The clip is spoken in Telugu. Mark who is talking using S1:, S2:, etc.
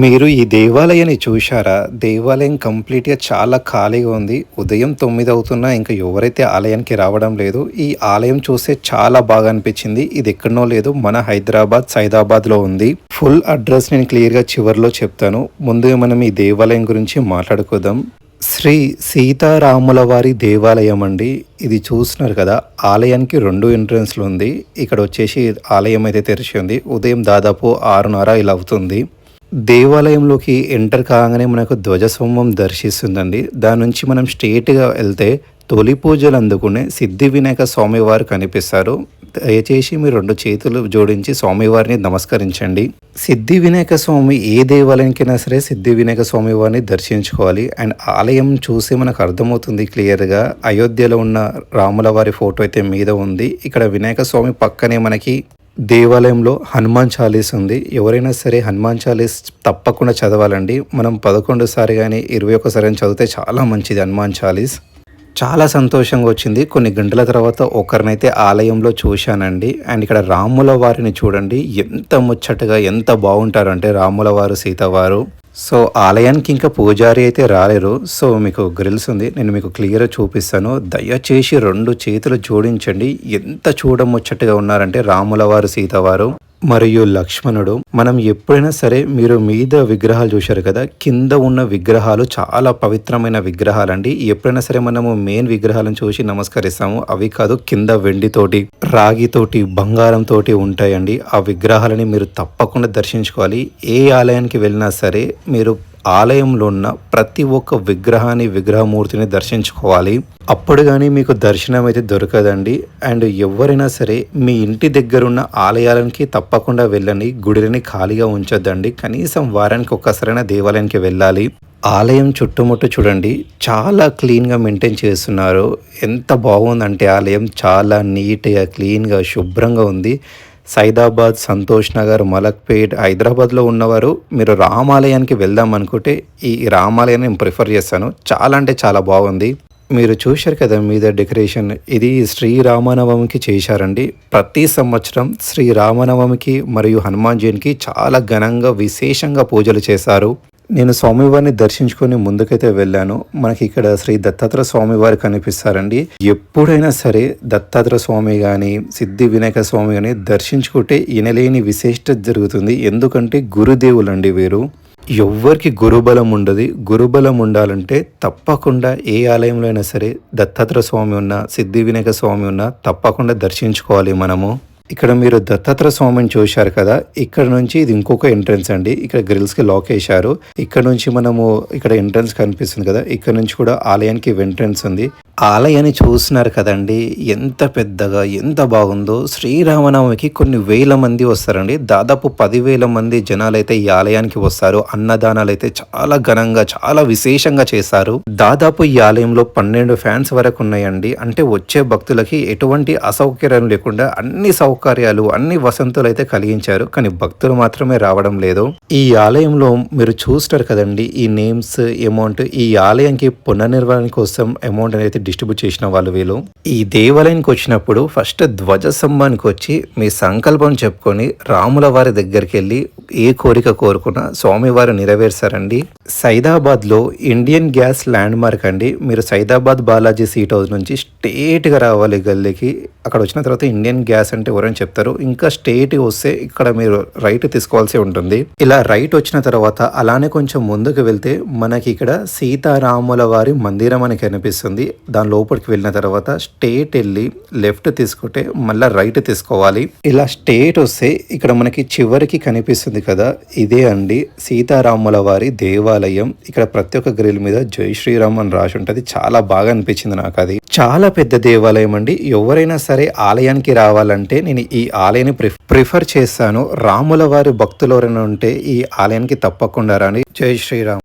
S1: మీరు ఈ దేవాలయాన్ని చూశారా? దేవాలయం కంప్లీట్‌గా చాలా ఖాళీగా ఉంది. ఉదయం 9 అవుతున్నా ఇంకా ఎవరైతే ఆలయానికి రావడం లేదు. ఈ ఆలయం చూస్తే చాలా బాగా అనిపించింది. ఇది ఎక్కడనో లేదు, మన హైదరాబాద్ సైదాబాద్‌లో ఉంది. ఫుల్ అడ్రస్ నేను క్లియర్‌గా చివర్లో చెప్తాను. ముందుగా మనం ఈ దేవాలయం గురించి మాట్లాడుకుందాం. శ్రీ సీతారాముల వారి దేవాలయం అండి. ఇది చూస్తున్నారు కదా, ఆలయానికి 2 ఎంట్రన్స్‌లు ఉంది. ఇక్కడ వచ్చేసి ఆలయం అయితే తెరిచి ఉంది. ఉదయం దాదాపు 6:30 ఇలా అవుతుంది. దేవాలయంలోకి ఎంటర్ కాగానే మనకు ధ్వజస్తంభం దర్శిస్తుందండి. దాని నుంచి మనం స్ట్రేట్‌గా వెళ్తే తొలి పూజలు అందుకునే సిద్ధి వినాయక స్వామివారు కనిపిస్తారు. దయచేసి మీరు 2 చేతులు జోడించి స్వామివారిని నమస్కరించండి. సిద్ధి వినాయక స్వామి ఏ దేవాలయానికైనా సరే సిద్ధి వినాయక స్వామి వారిని దర్శించుకోవాలి. అండ్ ఆలయం చూసి మనకు అర్థమవుతుంది క్లియర్‌గా. అయోధ్యలో ఉన్న రాముల వారి ఫోటో అయితే మీద ఉంది. ఇక్కడ వినాయక స్వామి పక్కనే మనకి దేవాలయంలో హనుమాన్ చాలీస్ ఉంది. ఎవరైనా సరే హనుమాన్ చాలీస్ తప్పకుండా చదవాలండి. మనం 11 సారి కానీ 21 సారి అని చదివితే చాలా మంచిది హనుమాన్ చాలీస్. చాలా సంతోషంగా వచ్చింది. కొన్ని గంటల తర్వాత ఒకరినైతే ఆలయంలో చూశానండి. అండ్ ఇక్కడ రాముల వారిని చూడండి, ఎంత ముచ్చటగా ఎంత బాగుంటారంటే రాముల వారు సీతవారు. సో ఆలయానికి ఇంకా పూజారి అయితే రాలేరు. సో మీకు గ్రిల్స్ ఉంది, నేను మీకు క్లియర్గా చూపిస్తాను. దయచేసి 2 చేతులు జోడించండి. ఎంత చూడముచ్చటగా ఉన్నారంటే రాముల వారు సీతవారు మరియు లక్ష్మణుడు. మనం ఎప్పుడైనా సరే మీరు మీద విగ్రహాలు చూశారు కదా, కింద ఉన్న విగ్రహాలు చాలా పవిత్రమైన విగ్రహాలండి. ఎప్పుడైనా సరే మనము మెయిన్ విగ్రహాలను చూసి నమస్కరిస్తాము, అవి కాదు కింద వెండితోటి రాగితోటి బంగారంతోటి ఉంటాయండి. ఆ విగ్రహాలని మీరు తప్పకుండా దర్శించుకోవాలి. ఏ ఆలయానికి వెళ్ళినా సరే మీరు ఆలయంలో ఉన్న ప్రతి ఒక్క విగ్రహాన్ని విగ్రహమూర్తిని దర్శించుకోవాలి. అప్పుడు కానీ మీకు దర్శనం అయితే దొరకదండి. అండ్ ఎవరైనా సరే మీ ఇంటి దగ్గరున్న ఆలయాలకి తప్పకుండా వెళ్ళండి. గుడిని ఖాళీగా ఉంచొద్దండి. కనీసం వారానికి ఒక్కసారైనా దేవాలయానికి వెళ్ళాలి. ఆలయం చుట్టుముట్టు చూడండి, చాలా క్లీన్గా మెయింటైన్ చేస్తున్నారు. ఎంత బాగుందంటే ఆలయం చాలా నీట్గా క్లీన్గా శుభ్రంగా ఉంది. సైదాబాద్, సంతోష్ నగర్, మలక్పేట్, హైదరాబాద్లో ఉన్నవారు మీరు రామాలయానికి వెళ్దాం అనుకుంటే ఈ రామాలయాన్ని నేను ప్రిఫర్ చేస్తాను. చాలా అంటే చాలా బాగుంది. మీరు చూశారు కదా మీద డెకరేషన్, ఇది శ్రీరామనవమికి చేశారండి. ప్రతి సంవత్సరం శ్రీరామనవమికి మరియు హనుమాన్ జయంతికి చాలా ఘనంగా విశేషంగా పూజలు చేశారు. నేను స్వామివారిని దర్శించుకొని ముందుకైతే వెళ్ళాను. మనకి ఇక్కడ శ్రీ దత్తాత్రేయ స్వామివారు కనిపిస్తారండి. ఎప్పుడైనా సరే దత్తాత్రేయ స్వామి కానీ సిద్ధి వినాయక స్వామి కానీ దర్శించుకుంటే వినలేని విశిష్టత జరుగుతుంది. ఎందుకంటే గురుదేవులండి వీరు. ఎవ్వరికి గురుబలం ఉండదు. గురుబలం ఉండాలంటే తప్పకుండా ఏ ఆలయంలో అయినా సరే దత్తాత్రేయ స్వామి ఉన్నా సిద్ధి వినాయక స్వామి ఉన్నా తప్పకుండా దర్శించుకోవాలి మనము. ఇక్కడ మీరు దత్తాత్రేయ స్వామిని చూశారు కదా, ఇక్కడ నుంచి ఇది ఇంకొక ఎంట్రన్స్ అండి. ఇక్కడ గ్రిల్స్కి లాక్ వేశారు. ఇక్కడ నుంచి మనము ఇక్కడ ఎంట్రన్స్ కనిపిస్తుంది కదా, ఇక్కడ నుంచి కూడా ఆలయానికి ఎంట్రన్స్ ఉంది. ఆలయాన్ని చూస్తున్నారు కదండి, ఎంత పెద్దగా ఎంత బాగుందో. శ్రీరామనవమికి కొన్ని వేల మంది వస్తారండి. దాదాపు 10,000 మంది జనాలు అయితే ఈ ఆలయానికి వస్తారు. అన్నదానాలు అయితే చాలా ఘనంగా చాలా విశేషంగా చేస్తారు. దాదాపు ఈ ఆలయంలో 12 ఫ్యాన్స్ వరకు ఉన్నాయండి. అంటే వచ్చే భక్తులకి ఎటువంటి అసౌకర్యం లేకుండా అన్ని సౌకర్యాలు అన్ని వసంతులు అయితే కలిగించారు. కానీ భక్తులు మాత్రమే రావడం లేదు. ఈ ఆలయంలో మీరు చూస్తారు కదండి, ఈ నేమ్స్ అమౌంట్ ఈ ఆలయానికి పునర్నిర్మాణం కోసం అమౌంట్ అనేది డిస్ట్రిబ్యూట్ చేసిన వాళ్ళు వీళ్ళు. ఈ దేవాలయానికి వచ్చినప్పుడు ఫస్ట్ ధ్వజస్తంభానికి వచ్చి మీ సంకల్పం చెప్పుకొని రాముల వారి దగ్గరికి వెళ్ళి ఏ కోరిక కోరుకున్నా స్వామివారు నెరవేర్చారండి. సైదాబాద్ లో ఇండియన్ గ్యాస్ ల్యాండ్ మార్క్ అండి. మీరు సైదాబాద్ బాలాజీ సీట్ హౌస్ నుంచి స్ట్రేట్ గా రావాలి గల్లీకి. అక్కడ వచ్చిన తర్వాత ఇండియన్ గ్యాస్ అంటే ఎవరైనా చెప్తారు. ఇంకా స్ట్రేట్ వస్తే ఇక్కడ మీరు రైట్ తీసుకోవాల్సి ఉంటుంది. ఇలా రైట్ వచ్చిన తర్వాత అలానే కొంచెం ముందుకు వెళ్తే మనకి ఇక్కడ సీతారాముల వారి మందిరం అని కనిపిస్తుంది. దాని లోపలికి వెళ్ళిన తర్వాత స్ట్రేట్ వెళ్ళి లెఫ్ట్ తీసుకుంటే మళ్ళీ రైట్ తీసుకోవాలి. ఇలా స్ట్రేట్ వస్తే ఇక్కడ మనకి చివరికి కనిపిస్తుంది కదా, ఇదే అండి సీతారాముల వారి దేవాలయం. ఇక్కడ ప్రతి ఒక్క గ్రిల్ మీద జై శ్రీరామ్ అని రాసి ఉంటుంది. చాలా బాగా అనిపించింది నాకు అది. చాలా పెద్ద దేవాలయం అండి. ఎవరైనా సరే ఆలయానికి రావాలంటే నేను ఈ ఆలయాన్ని ప్రిఫర్ చేస్తాను. రాముల వారి భక్తులు ఎవరైనా ఉంటే ఈ ఆలయానికి తప్పకుండా రాని. జై శ్రీరామ్.